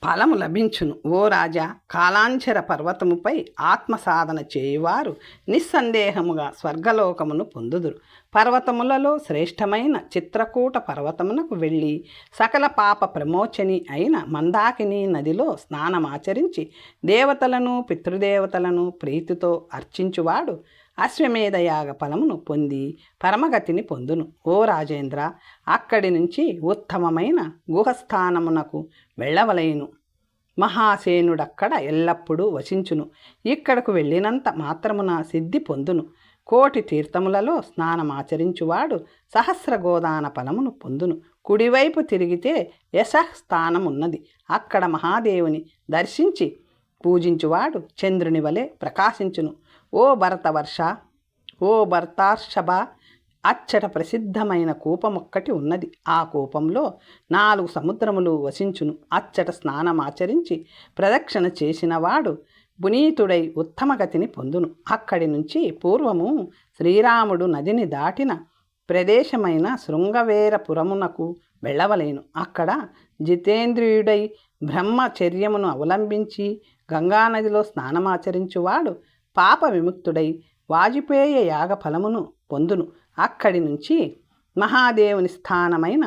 ఫలము లభించును. ఓ రాజా, కాలాంజర పర్వతముపై ఆత్మసాధన చేయువారు నిస్సందేహముగా స్వర్గలోకమును పొందుదురు. పర్వతములలో శ్రేష్టమైన చిత్రకూట పర్వతమునకు వెళ్ళి సకల పాప ప్రమోచని అయిన మందాకిని నదిలో స్నానమాచరించి దేవతలను పితృదేవతలను ప్రీతితో అర్చించువాడు అశ్వమేధయాగ ఫలమును పొంది పరమగతిని పొందును. ఓ రాజేంద్ర, అక్కడి నుంచి ఉత్తమమైన గుహస్థానమునకు వెళ్ళవలయును. మహాసేనుడక్కడ ఎల్లప్పుడూ వసించును. ఇక్కడకు వెళ్ళినంత మాత్రమున సిద్ధి పొందును. కోటి తీర్థములలో స్నానమాచరించువాడు సహస్ర గోదాన ఫలమును పొందును. కుడివైపు తిరిగితే యశస్థానమున్నది. అక్కడ మహాదేవుని దర్శించి పూజించువాడు చంద్రుని వలె ప్రకాశించును. ఓ భరతవర్ష, ఓ భర్తార్షభ, అచ్చట ప్రసిద్ధమైన కూపమొక్కటి ఉన్నది. ఆ కూపంలో 4 సముద్రములు వసించును. అచ్చట స్నానమాచరించి ప్రదక్షిణ చేసినవాడు పునీతుడై ఉత్తమగతిని పొందును. అక్కడి నుంచి పూర్వము శ్రీరాముడు నదిని దాటిన ప్రదేశమైన శృంగవేరపురమునకు వెళ్ళవలేను. అక్కడ జితేంద్రియుడై బ్రహ్మచర్యమును అవలంబించి గంగానదిలో స్నానమాచరించువాడు పాప విముక్తుడై వాజపేయ యాగ ఫలమును పొందును. అక్కడి నుంచి మహాదేవుని స్థానమైన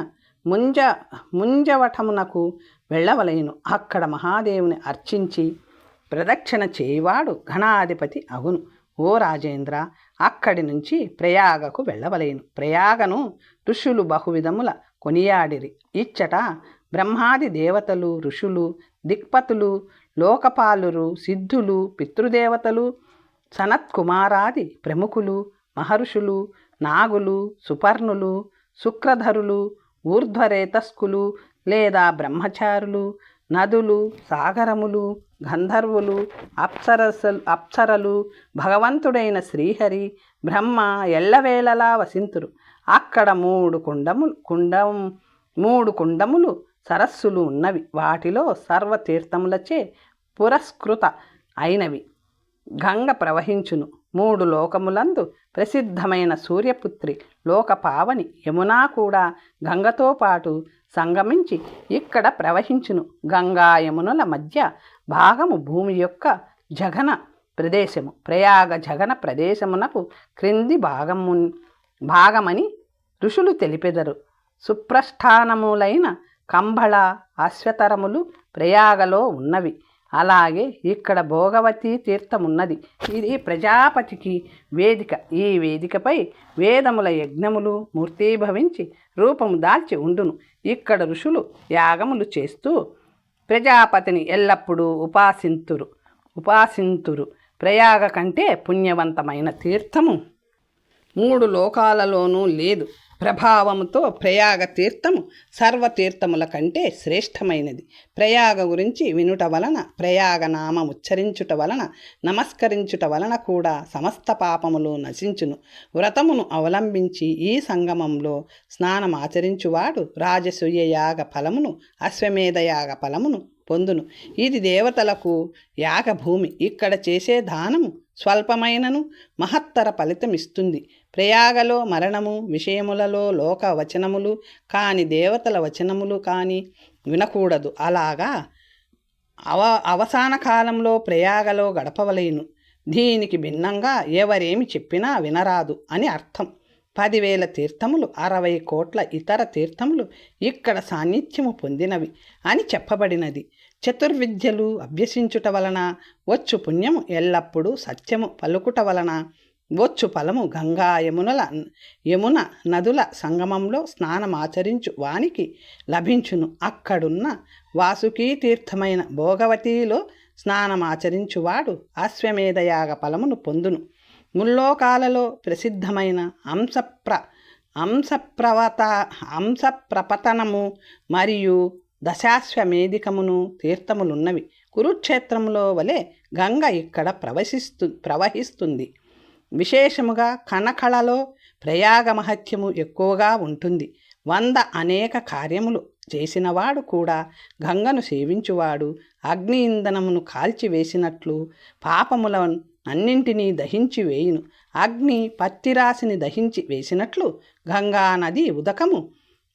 ముంజవటమునకు వెళ్ళవలేను. అక్కడ మహాదేవుని అర్చించి ప్రదక్షిణ చేయువాడు గణాధిపతి అగును. ఓ రాజేంద్ర, అక్కడి నుంచి ప్రయాగకు వెళ్ళవలేను. ప్రయాగను ఋషులు బహువిధముల కొనియాడిరి. ఇచ్చట బ్రహ్మాది దేవతలు, ఋషులు, దిక్పతులు, లోకపాలురు, సిద్ధులు, పితృదేవతలు, సనత్కుమారాది ప్రముఖులు, మహర్షులు, నాగులు, సుపర్ణులు, శుక్రధరులు, ఊర్ధ్వరేతస్కులు లేదా బ్రహ్మచారులు, నదులు, సాగరములు, గంధర్వులు, అప్సరలు, భగవంతుడైన శ్రీహరి, బ్రహ్మ ఎల్లవేళలా వసింతురు. అక్కడ 3 కుండములు సరస్సులు ఉన్నవి. వాటిలో సర్వతీర్థములచే పురస్కృత అయినవి. గంగ ప్రవహించును. 3 లోకములందు ప్రసిద్ధమైన సూర్యపుత్రి లోకపావని యమునా కూడా గంగతో పాటు సంగమించి ఇక్కడ ప్రవహించును. గంగా యమునుల మధ్య భాగము భూమి యొక్క జగన ప్రదేశము. ప్రయాగ జగన ప్రదేశమునకు క్రింది భాగమని ఋషులు తెలిపెదరు. సుప్రస్థానములైన కంబళ, అశ్వతరములు ప్రయాగలో ఉన్నవి. అలాగే ఇక్కడ భోగవతి తీర్థమున్నది. ఇది ప్రజాపతికి వేదిక. ఈ వేదికపై వేదముల యజ్ఞములు మూర్తీభవించి రూపము దాల్చి ఉండును. ఇక్కడ ఋషులు యాగములు చేస్తూ ప్రజాపతిని ఎల్లప్పుడూ ఉపాసింతురు. ప్రయాగ కంటే పుణ్యవంతమైన తీర్థము 3 లోకాలలోనూ లేదు. ప్రభావముతో ప్రయాగ తీర్థము సర్వతీర్థముల కంటే శ్రేష్టమైనది. ప్రయాగ గురించి వినుట వలన, ప్రయాగ నామ ఉచ్చరించుట వలన, నమస్కరించుట వలన కూడా సమస్త పాపములు నశించును. వ్రతమును అవలంబించి ఈ సంగమంలో స్నానమాచరించువాడు రాజసూయ యాగ ఫలమును, అశ్వమేధ యాగ ఫలమును పొందును. ఇది దేవతలకు యాగభూమి. ఇక్కడ చేసే దానము స్వల్పమైనను మహత్తర ఫలితమిస్తుంది. ప్రయాగలో మరణము విషయములలో లోక వచనములు కాని, దేవతల వచనములు కాని వినకూడదు. అలాగా అవసాన కాలంలో ప్రయాగలో గడపవలేను. దీనికి భిన్నంగా ఎవరేమి చెప్పినా వినరాదు అని అర్థం. 10,000 తీర్థములు, 60 కోట్ల ఇతర తీర్థములు ఇక్కడ సాన్నిధ్యము పొందినవి అని చెప్పబడినది. చతుర్విద్యలు అభ్యసించుట వలన వచ్చు పుణ్యము, ఎల్లప్పుడూ సత్యము పలుకుట వలన వచ్చు ఫలము గంగా యమున నదుల సంగమంలో స్నానమాచరించు వానికి లభించును. అక్కడున్న వాసుకీ తీర్థమైన భోగవతిలో స్నానమాచరించువాడు అశ్వమేధయాగ ఫలమును పొందును. ముల్లోకాలలో ప్రసిద్ధమైన అంశప్రపతనము మరియు దశాశ్వమేధికమును తీర్థములున్నవి. కురుక్షేత్రములో వలె గంగ ఇక్కడ ప్రవహిస్తుంది. విశేషముగా కనకళలో ప్రయాగ మహత్యము ఎక్కువగా ఉంటుంది. 100 అనేక కార్యములు చేసినవాడు కూడా గంగను సేవించువాడు అగ్ని ఇంధనమును కాల్చివేసినట్లు పాపములను అన్నింటినీ దహించి వేయును. అగ్ని పత్తిరాశిని దహించి వేసినట్లు గంగా నది ఉదకము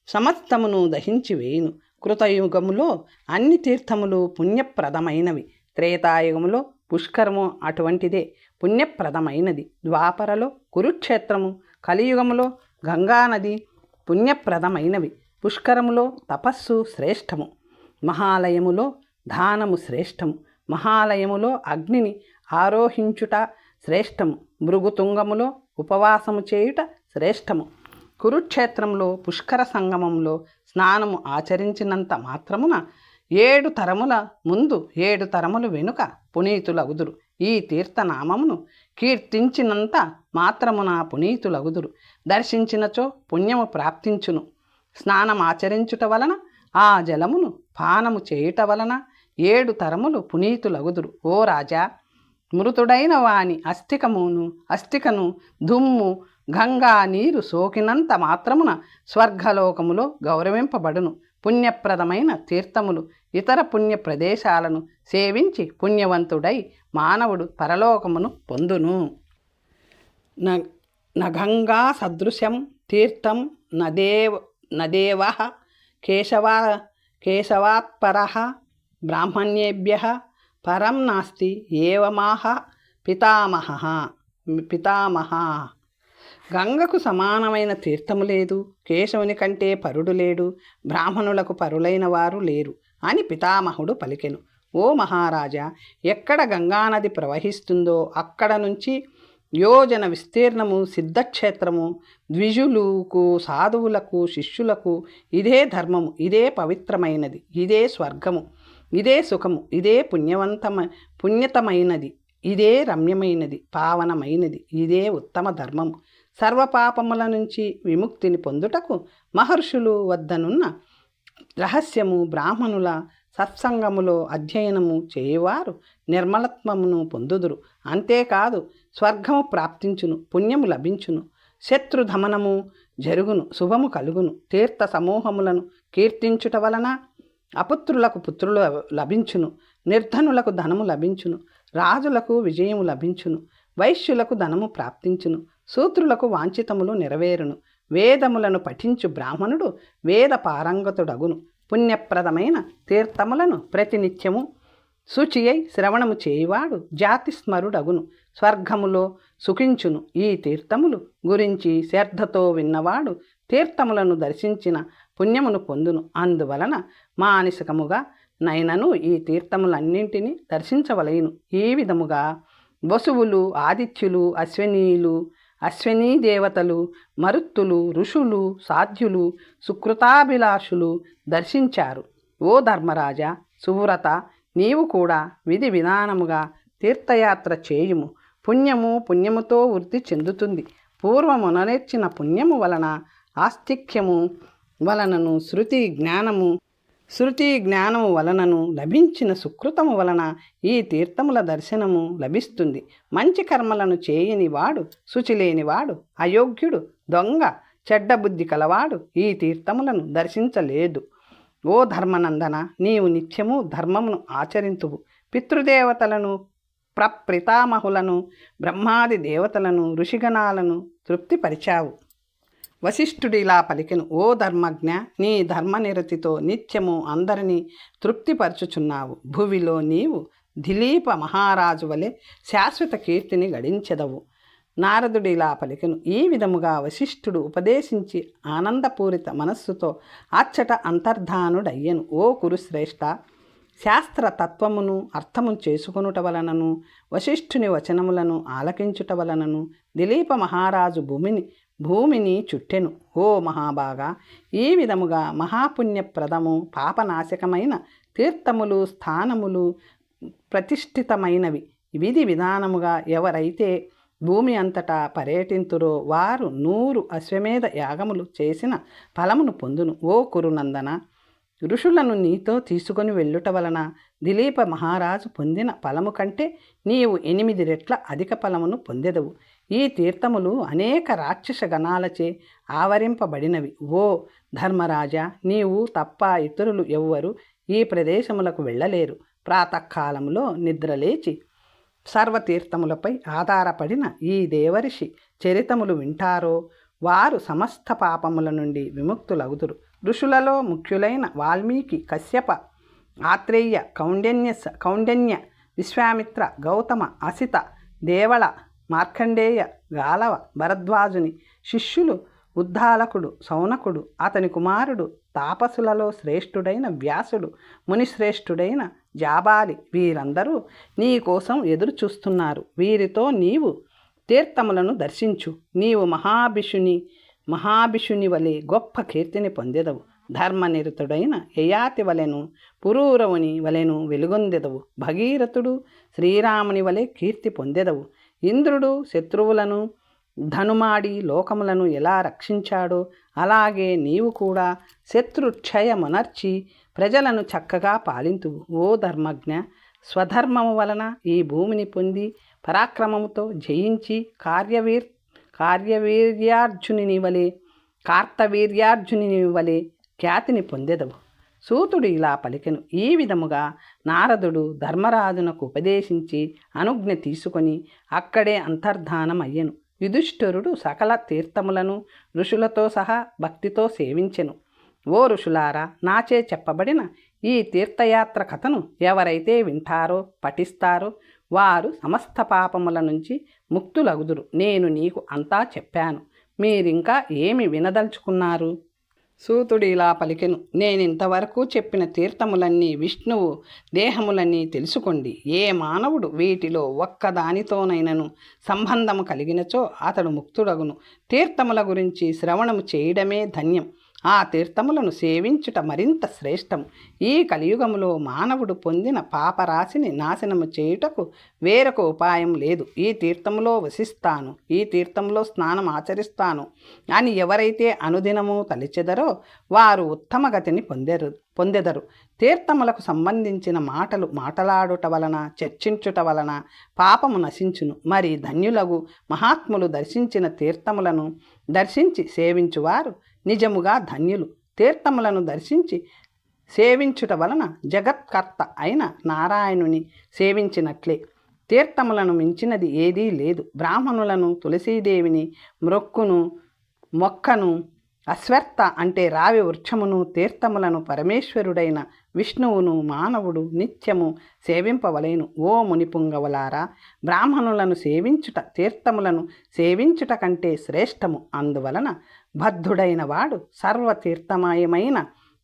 సమస్తమును దహించి వేయును. కృతయుగములో అన్ని తీర్థములు పుణ్యప్రదమైనవి. త్రేతాయుగములో పుష్కరము అటువంటిదే పుణ్యప్రదమైనది. ద్వాపరలో కురుక్షేత్రము, కలియుగములో గంగానది పుణ్యప్రదమైనవి. పుష్కరములో తపస్సు శ్రేష్టము, మహాలయములో దానము శ్రేష్టము. మహాలయములో అగ్నిని ఆరోహించుట శ్రేష్టము, భృగుతుంగములో ఉపవాసము చేయుట శ్రేష్టము. కురుక్షేత్రంలో పుష్కర సంగమంలో స్నానము ఆచరించినంత మాత్రమున 7 తరముల ముందు 7 తరములు వెనుక పునీతులగుదురు. ఈ తీర్థనామమును కీర్తించినంత మాత్రమున పునీతులగుదురు. దర్శించినచో పుణ్యము ప్రాప్తించును. స్నానమాచరించుట వలన ఆ జలమును పానము చేయుట వలన 7 తరములు పునీతులగుదురు. ఓ రాజా, మృతుడైన వాని అస్థికను దుమ్ము గంగా నీరు సోకినంత మాత్రమున స్వర్గలోకములో గౌరవింపబడును. పుణ్యప్రదమైన తీర్థములు ఇతర పుణ్య ప్రదేశాలను సేవించి పుణ్యవంతుడై మానవుడు పరలోకమును పొందును. నగంగా సదృశం తీర్థం నదేవ కేశవాత్పరః బ్రాహ్మణ్యేభ్యః పరం నాస్తి ఏవమాహ పితామహ. గంగకు సమానమైన తీర్థము లేదు, కేశవుని కంటే పరుడు లేడు, బ్రాహ్మణులకు పరులైన వారు లేరు అని పితామహుడు పలికెను. ఓ మహారాజా, ఎక్కడ గంగానది ప్రవహిస్తుందో అక్కడ నుంచి యోజన విస్తీర్ణము సిద్ధక్షేత్రము. ద్విజులకు, సాధువులకు, శిష్యులకు ఇదే ధర్మము, ఇదే పవిత్రమైనది, ఇదే స్వర్గము, ఇదే సుఖము, ఇదే పుణ్యతమైనది, ఇదే రమ్యమైనది, పావనమైనది, ఇదే ఉత్తమ ధర్మము. సర్వపాపముల నుంచి విముక్తిని పొందుటకు మహర్షులు వద్దనున్న రహస్యము బ్రాహ్మణుల సత్సంగములో అధ్యయనము చేయువారు నిర్మలత్వమును పొందుదురు. అంతేకాదు స్వర్గము ప్రాప్తించును, పుణ్యము లభించును, శత్రుధమనము జరుగును, శుభము కలుగును. తీర్థ సమూహములను కీర్తించుట వలన అపుత్రులకు పుత్రులు లభించును, నిర్ధనులకు ధనము లభించును, రాజులకు విజయము లభించును, వైశ్యులకు ధనము ప్రాప్తించును, శూద్రులకు వాంఛితములు నెరవేరును. వేదములను పఠించు బ్రాహ్మణుడు వేద పారంగతుడగును. పుణ్యప్రదమైన తీర్థములను ప్రతినిత్యము శుచి అయి శ్రవణము చేయువాడు జాతిస్మరుడగును, స్వర్గములో సుఖించును. ఈ తీర్థములు గురించి శ్రద్ధతో విన్నవాడు తీర్థములను దర్శించిన పుణ్యమును పొందును. అందువలన మానసికముగా నైనను ఈ తీర్థములన్నింటినీ దర్శించవలయును. ఈ విధముగా వసువులు, ఆదిత్యులు, అశ్వినీ దేవతలు, మరుత్తులు, ఋషులు, సాధ్యులు, సుకృతాభిలాషులు దర్శించారు. ఓ ధర్మరాజా, సువ్రత, నీవు కూడా విధి విధానముగా తీర్థయాత్ర చేయుము. పుణ్యముతో వృద్ధి చెందుతుంది. పూర్వము నేర్చిన పుణ్యము వలన ఆస్తిక్యము వలనను శృతి జ్ఞానము వలనను లభించిన సుకృతము వలన ఈ తీర్థముల దర్శనము లభిస్తుంది. మంచి కర్మలను చేయని వాడు, శుచిలేనివాడు, అయోగ్యుడు, దొంగ, చెడ్డ బుద్ధి కలవాడు ఈ తీర్థములను దర్శించలేదు. ఓ ధర్మనందన, నీవు నిత్యము ధర్మమును ఆచరింతువు. పితృదేవతలను, ప్రపితామహులను, బ్రహ్మాది దేవతలను, ఋషిగణాలను తృప్తిపరిచావు. వశిష్ఠుడిలా పలికెను. ఓ ధర్మజ్ఞ, నీ ధర్మనిరతితో నిత్యము అందరినీ తృప్తిపరచుచున్నావు. భువిలో నీవు దిలీప మహారాజు వలె శాశ్వత కీర్తిని గడించెదవు. నారదుడిలా పలికెను. ఈ విధముగా వశిష్ఠుడు ఉపదేశించి ఆనందపూరిత మనస్సుతో అచ్చట అంతర్ధానుడయ్యను. ఓ కురుశ్రేష్ఠ, శాస్త్ర తత్వమును అర్థము చేసుకొనుట వలనను వశిష్ఠుని వచనములను ఆలకించుట వలనను దిలీప మహారాజు భూమిని చుట్టెను. ఓ మహాభాగా, ఈ విధముగా మహాపుణ్యప్రదము పాపనాశకమైన తీర్థములు స్థానములు ప్రతిష్ఠితమైనవి విధి విధానముగా ఎవరైతే భూమి అంతటా పర్యటింతురో వారు 100 అశ్వమేధ యాగములు చేసిన ఫలమును పొందును. ఓ కురునందన, ఋషులను నీతో తీసుకొని వెళ్ళుట వలన దిలీప మహారాజు పొందిన ఫలము కంటే నీవు 8 రెట్ల అధిక ఫలమును పొందెదవు. ఈ తీర్థములు అనేక రాక్షస గణాలచే ఆవరింపబడినవి. ఓ ధర్మరాజా, నీవు తప్ప ఇతరులు ఎవ్వరు ఈ ప్రదేశములకు వెళ్ళలేరు. ప్రాతకాలంలో నిద్రలేచి సర్వతీర్థములపై ఆధారపడిన ఈ దేవర్షి చరితములు వింటారో వారు సమస్త పాపముల నుండి విముక్తులగుదురు. ఋషులలో ముఖ్యులైన వాల్మీకి, కశ్యప, ఆత్రేయ, కౌండిన్య, విశ్వామిత్ర, గౌతమ, అసిత, దేవళ, మార్కండేయ, గాలవ, భరద్వాజుని శిష్యులు ఉద్దాలకుడు, సౌనకుడు, అతని కుమారుడు, తాపసులలో శ్రేష్ఠుడైన వ్యాసుడు, మునిశ్రేష్ఠుడైన జాబాలి, వీరందరూ నీ కోసం ఎదురు చూస్తున్నారు. వీరితో నీవు తీర్థములను దర్శించు. నీవు మహాభిషుని వలె గొప్ప కీర్తిని పొందెదవు. ధర్మనిరతుడైన యయాతి వలెను పురూరవుని వలెను వెలుగొందెదవు. భగీరథుడు శ్రీరాముని వలె కీర్తి పొందెదవు. ఇంద్రుడు శత్రువులను ధనుమాడి లోకములను ఎలా రక్షించాడో అలాగే నీవు కూడా శత్రుక్షయమునర్చి ప్రజలను చక్కగా పాలింతువు. ఓ ధర్మజ్ఞ, స్వధర్మము వలన ఈ భూమిని పొంది పరాక్రమముతో జయించి కార్తవీర్యార్జుని వలె ఖ్యాతిని పొందెదవు. సూతుడు ఇలా పలికెను. ఈ విధముగా నారదుడు ధర్మరాజునకు ఉపదేశించి అనుజ్ఞ తీసుకొని అక్కడే అంతర్ధానమయ్యెను. యుధిష్ఠిరుడు సకల తీర్థములను ఋషులతో సహా భక్తితో సేవించెను. ఓ ఋషులారా, నాచే చెప్పబడిన ఈ తీర్థయాత్ర కథను ఎవరైతే వింటారో పఠిస్తారో వారు సమస్త పాపముల నుంచి ముక్తులగుదురు. నేను నీకు అంతా చెప్పాను. మీరింకా ఏమి వినదలుచుకున్నారు? సూతుడు ఇలా పలికెను. నేనింతవరకు చెప్పిన తీర్థములన్నీ విష్ణువు దేహములన్నీ తెలుసుకోండి. ఏ మానవుడు వీటిలో ఒక్కదానితోనైనను సంబంధము కలిగినచో అతడు ముక్తుడగును. తీర్థముల గురించి శ్రవణము చేయడమే ధన్యం. ఆ తీర్థములను సేవించుట మరింత శ్రేష్టం. ఈ కలియుగములో మానవుడు పొందిన పాపరాశిని నాశనము చేయుటకు వేరొక ఉపాయం లేదు. ఈ తీర్థములో వసిస్తాను, ఈ తీర్థంలో స్నానం ఆచరిస్తాను అని ఎవరైతే అనుదినము తలిచెదరో వారు ఉత్తమ గతిని పొందెదరు. తీర్థములకు సంబంధించిన మాటలు మాటలాడుట వలన, చర్చించుట వలన పాపము నశించును. మరి ధన్యులగు మహాత్ములు దర్శించిన తీర్థములను దర్శించి సేవించువారు నిజముగా ధన్యులు. తీర్థములను దర్శించి సేవించుట వలన జగత్కర్త అయిన నారాయణుని సేవించినట్లే. తీర్థములను మించినది ఏదీ లేదు. బ్రాహ్మణులను, తులసీదేవిని మొక్కను, అశ్వత్థ అంటే రావి వృక్షమును, తీర్థములను పరమేశ్వరుడైన విష్ణువును మానవుడు నిత్యము సేవింపవలేను. ఓ మునిపుంగవులారా, బ్రాహ్మణులను సేవించుట తీర్థములను సేవించుట కంటే శ్రేష్టము. అందువలన బద్ధుడైన వాడు సర్వతీర్థమయమైన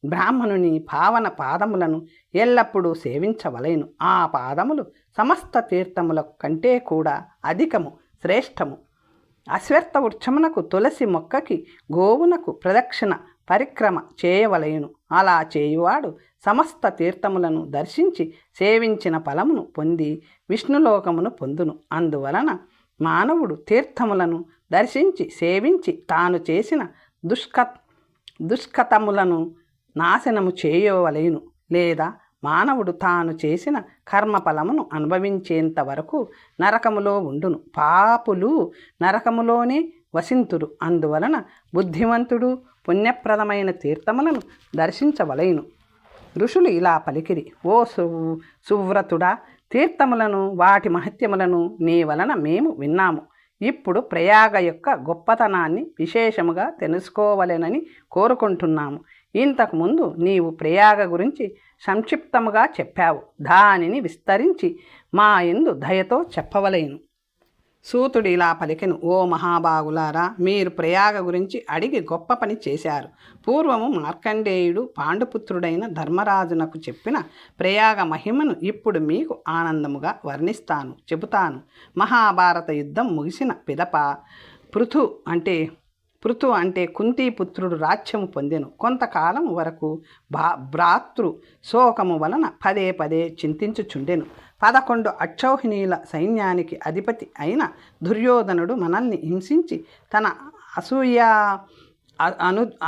బ్రాహ్మణుని పావన పాదములను ఎల్లప్పుడూ సేవించవలేను. ఆ పాదములు సమస్త తీర్థముల కంటే కూడా అధికము, శ్రేష్టము. అశ్వత్థ వృక్షమునకు, తులసి మొక్కకి, గోవునకు ప్రదక్షిణ పరిక్రమ చేయవలయును. అలా చేయువాడు సమస్త తీర్థములను దర్శించి సేవించిన ఫలమును పొంది విష్ణులోకమును పొందును. అందువలన మానవుడు తీర్థములను దర్శించి సేవించి తాను చేసిన దుష్కతములను నాశనము చేయవలయును. లేదా మానవుడు తాను చేసిన కర్మఫలమును అనుభవించేంత వరకు నరకములో ఉండును. పాపులు నరకములోనే వసింతురు. అందువలన బుద్ధిమంతుడు పుణ్యప్రదమైన తీర్థములను దర్శించవలయును. ఋషులు ఇలా పలికిరి. ఓ సువ్రతుడా, తీర్థములను వాటి మహత్యములను నీ వలన మేము విన్నాము. ఇప్పుడు ప్రయాగ యొక్క గొప్పతనాన్ని విశేషముగా తెలుసుకోవలెనని కోరుకుంటున్నాము. ఇంతకుముందు నీవు ప్రయాగ గురించి సంక్షిప్తముగా చెప్పావు. దానిని విస్తరించి మా యందు దయతో చెప్పవలెను. సూతుడు ఇలా పలికెను, ఓ మహాబాగులారా, మీరు ప్రయాగ గురించి అడిగి గొప్ప పని చేశారు. పూర్వము మార్కండేయుడు పాండుపుత్రుడైన ధర్మరాజునకు చెప్పిన ప్రయాగ మహిమను ఇప్పుడు మీకు ఆనందముగా చెబుతాను. మహాభారత యుద్ధం ముగిసిన పిదప పృథు అంటే కుంతీపుత్రుడు రాజ్యము పొందెను. కొంతకాలం వరకు భ్రాతృ శోకము వలన పదే పదే చింతించుచుండెను. 11 అక్షౌహిణీల సైన్యానికి అధిపతి అయిన దుర్యోధనుడు మనల్ని హింసించి తన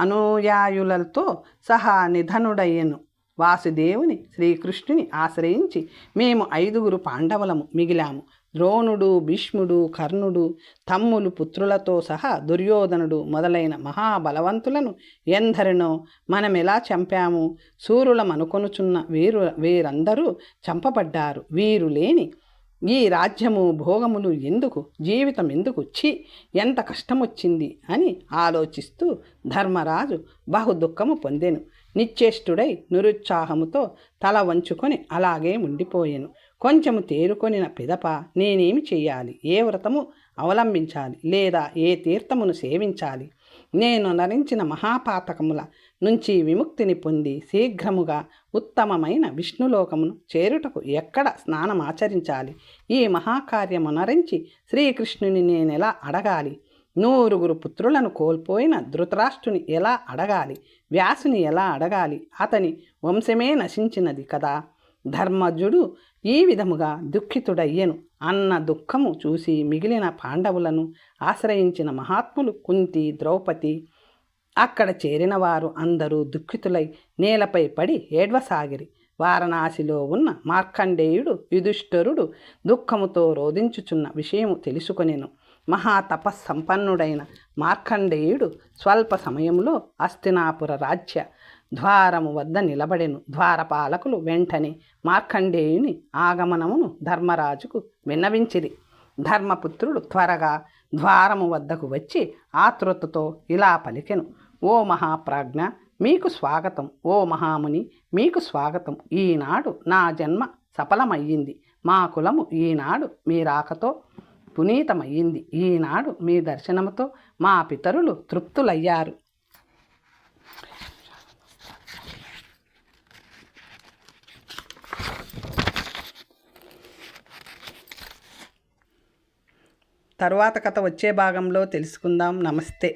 అనుయాయులతో సహా నిధనుడయ్యను. వాసుదేవుని శ్రీకృష్ణుని ఆశ్రయించి మేము 5 పాండవులము మిగిలాము. ద్రోణుడు, భీష్ముడు, కర్ణుడు, తమ్ములు పుత్రులతో సహా దుర్యోధనుడు మొదలైన మహాబలవంతులను ఎందరినో మనమెలా చంపాము. సూరులమనుకొనుచున్న వీరందరూ చంపబడ్డారు. వీరు లేని ఈ రాజ్యము భోగములు ఎందుకు, జీవితం ఎందుకు, ఎంత కష్టమొచ్చింది అని ఆలోచిస్తూ ధర్మరాజు బహు దుఃఖము పొందెను. నిశ్చేష్టుడై నిరుత్సాహముతో తల వంచుకొని అలాగే ఉండిపోయెను. కొంచెము తేరుకొనిన పిదప నేనేమి చెయ్యాలి, ఏ వ్రతము అవలంబించాలి, లేదా ఏ తీర్థమును సేవించాలి, నేను నరించిన మహాపాతకముల నుంచి విముక్తిని పొంది శీఘ్రముగా ఉత్తమమైన విష్ణులోకమును చేరుటకు ఎక్కడ స్నానమాచరించాలి, ఈ మహాకార్యము నరించి శ్రీకృష్ణుని నేనెలా అడగాలి, 9 పుత్రులను కోల్పోయిన ధృతరాష్ట్రుని ఎలా అడగాలి, వ్యాసుని ఎలా అడగాలి, అతని వంశమే నశించినది కదా. ధర్మజుడు ఈ విధముగా దుఃఖితుడయ్యెను. అన్న దుఃఖము చూసి మిగిలిన పాండవులను ఆశ్రయించిన మహాత్ములు కుంతి, ద్రౌపది, అక్కడ చేరిన వారు అందరూ దుఃఖితులై నేలపై పడి ఏడ్వసాగిరి. వారణాసిలో ఉన్న మార్కండేయుడు యుధిష్ఠిరుడు దుఃఖముతో రోధించుచున్న విషయము తెలుసుకొనెను. మహాతపస్సంపన్నుడైన మార్కండేయుడు స్వల్ప సమయంలో హస్తినాపుర రాజ్య ద్వారము వద్ద నిలబడెను. ద్వారపాలకులు వెంటనే మార్కండేయుని ఆగమనమును ధర్మరాజుకు విన్నవించిరి. ధర్మపుత్రుడు త్వరగా ద్వారము వద్దకు వచ్చి ఆతృతతో ఇలా పలికెను, ఓ మహాప్రాజ్ఞ, మీకు స్వాగతం. ఓ మహాముని, మీకు స్వాగతం. ఈనాడు నా జన్మ సఫలమయ్యింది. మా కులము ఈనాడు మీ రాకతో పునీతమయ్యింది. ఈనాడు మీ దర్శనముతో మా పితరులు తృప్తులయ్యారు. తరువాత కథ వచ్చే భాగంలో తెలుసుకుందాం. నమస్తే.